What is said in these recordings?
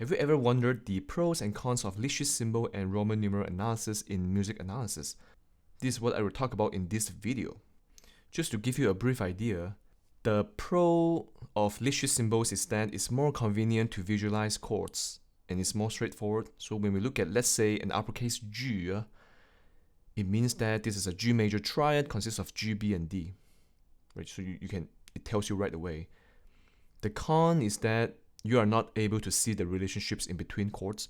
Have you ever wondered the pros and cons of Lipschitz symbol and Roman numeral analysis in music analysis? This is what I will talk about in this video. Just to give you a brief idea, the pro of Lipschitz symbols is that it's more convenient to visualize chords and it's more straightforward. So when we look at, let's say, an uppercase G, it means that this is a G major triad consists of G, B, and D. Right? So it tells you right away. The con is that you are not able to see the relationships in between chords.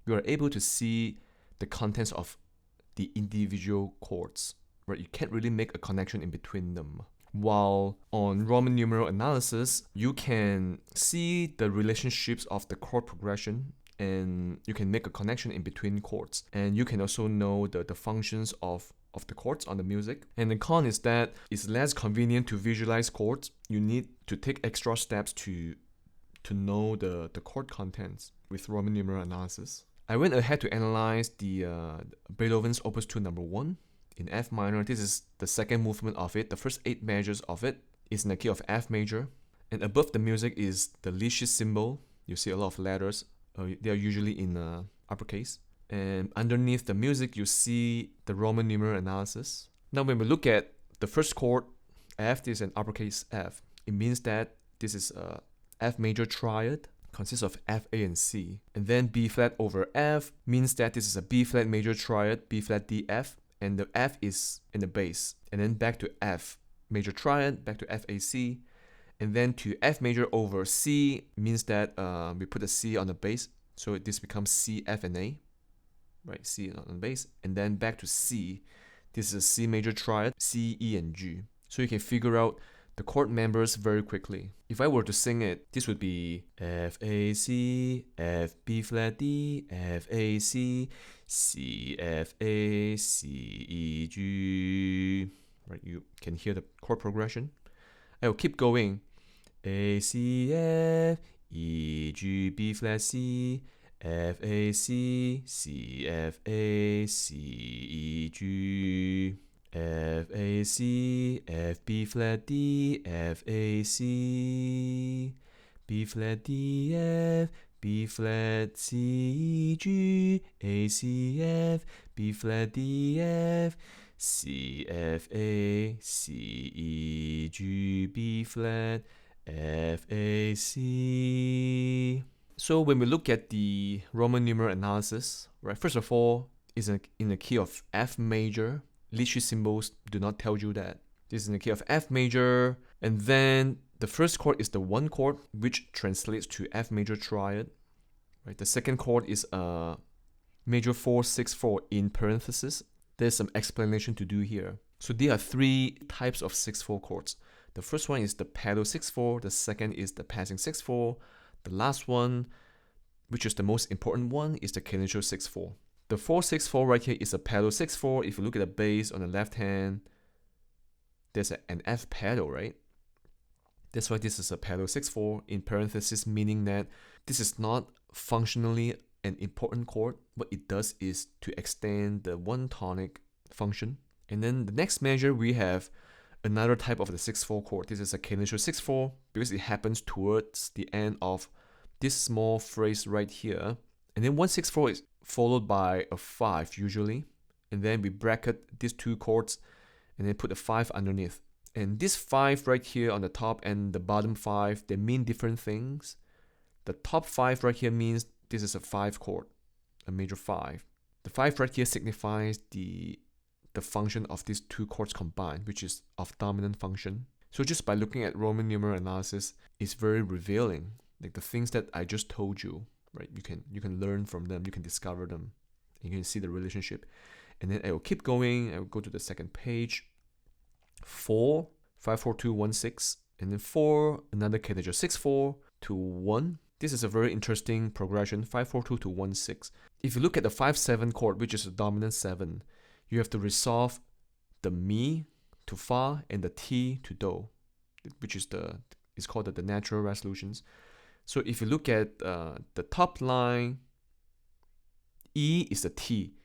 You are able to see the contents of the individual chords, right? You can't really make a connection in between them. While on Roman numeral analysis, you can see the relationships of the chord progression and you can make a connection in between chords. And you can also know the functions of the chords on the music. And the con is that it's less convenient to visualize chords. You need to take extra steps to know the chord contents with Roman numeral analysis. I went ahead to analyze the Beethoven's Opus 2 number 1 in F minor. This is the second movement of it. The first 8 measures of it is in the key of F major. And above the music is the Lipschitz symbol. You see a lot of letters. They are usually in uppercase. And underneath the music, you see the Roman numeral analysis. Now when we look at the first chord, F, this is an uppercase F. It means that this is a F major triad, consists of F, A, and C. And then B flat over F means that this is a B flat major triad, B flat, D, F, and the F is in the bass. And then back to F major triad, back to F, A, C. And then to F major over C means that we put a C on the bass. So this becomes C, F, and A, right? C on the bass. And then back to C. This is a C major triad, C, E, and G. So you can figure out the chord members very quickly. If I were to sing it, this would be F, A, C, F, B flat, D, F, A, C, C, F, A, C, E, G. Right, you can hear the chord progression. I will keep going. A, C, F, E, G, B flat, C, F, A, C, C, F, A, C, E, G. F, A, C, F, B flat, D, F, A, C, B flat, D, F, B flat, C, E, G, A, C, F, B flat, D, F, C, F, A, C, E, G, B flat, F, A, C. So when we look at the Roman numeral analysis, right, first of all, it's in the key of F major. Lipschitz symbols do not tell you that. This is in the key of F major, and then the first chord is the 1 chord, which translates to F major triad. Right? The second chord is a major 4/6/4 in parenthesis. There's some explanation to do here. So there are 3 types of 6/4 chords. The first one is the pedal 6/4. The second is the passing 6/4. The last one, which is the most important one, is the cadenatial 6/4. The 4/6/4 right here is a pedal 6/4. If you look at the bass on the left hand, there's an F pedal, right? That's why this is a pedal 6/4 in parenthesis, meaning that this is not functionally an important chord. What it does is to extend the one tonic function. And then the next measure, we have another type of the 6/4 chord. This is a cadenatial 6/4 because it happens towards the end of this small phrase right here. And then 1/6/4 is followed by a 5 usually, and then we bracket these 2 chords and then put a 5 underneath. And this 5 right here on the top and the bottom 5, they mean different things. The top 5 right here means this is a 5 chord, a major 5. The 5 right here signifies the function of these 2 chords combined, which is of dominant function. So just by looking at Roman numeral analysis, it's very revealing. Like the things that I just told you, right? You can learn from them, you can discover them, you can see the relationship. And then I will keep going. I will go to the second page. 4, 5, 4, 2, 1, 6, and then 4, another cadenatial 6/4 to 1. This is a very interesting progression, 5, 4, 2 to 1, 6. If you look at the 5/7 chord, which is a dominant 7, you have to resolve the Mi to Fa and the Ti to Do, which is it's called the natural resolutions. So if you look at the top line, E is the T.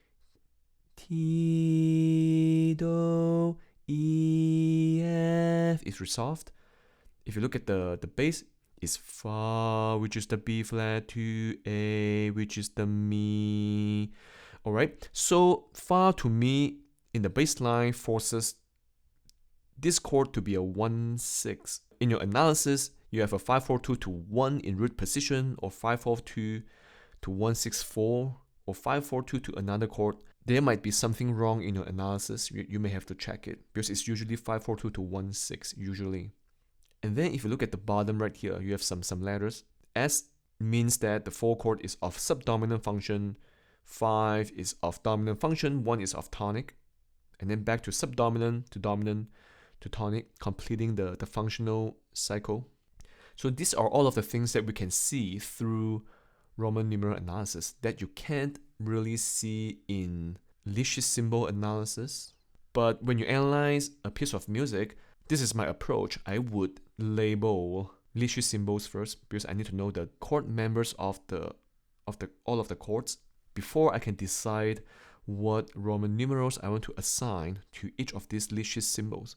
Ti, Do, E, F is resolved. If you look at the bass, is fa, which is the B flat, to A, which is the mi. Alright, so fa to mi in the bass line forces this chord to be a 1-6. In your analysis, you have a 5-4-2 to 1 in root position, or 5-4-2 to 1-6-4, or 5-4-2 to another chord. There might be something wrong in your analysis. You may have to check it, because it's usually 5-4-2 to 1-6 usually. And then if you look at the bottom right here, you have some letters. S means that the 4 chord is of subdominant function, 5 is of dominant function, 1 is of tonic, and then back to subdominant to dominant to tonic, completing the functional cycle. So these are all of the things that we can see through Roman numeral analysis that you can't really see in Licious symbol analysis. But when you analyze a piece of music, this is my approach. I would label Licious symbols first, because I need to know the chord members of all of the chords before I can decide what Roman numerals I want to assign to each of these Licious symbols.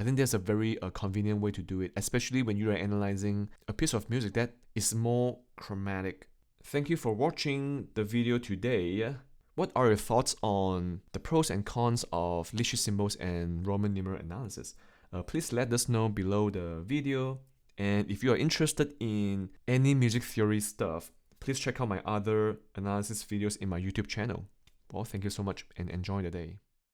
I think that's a very convenient way to do it, especially when you are analyzing a piece of music that is more chromatic. Thank you for watching the video today. What are your thoughts on the pros and cons of Licious symbols and Roman numeral analysis? Please let us know below the video. And if you are interested in any music theory stuff, please check out my other analysis videos in my YouTube channel. Well, thank you so much and enjoy the day.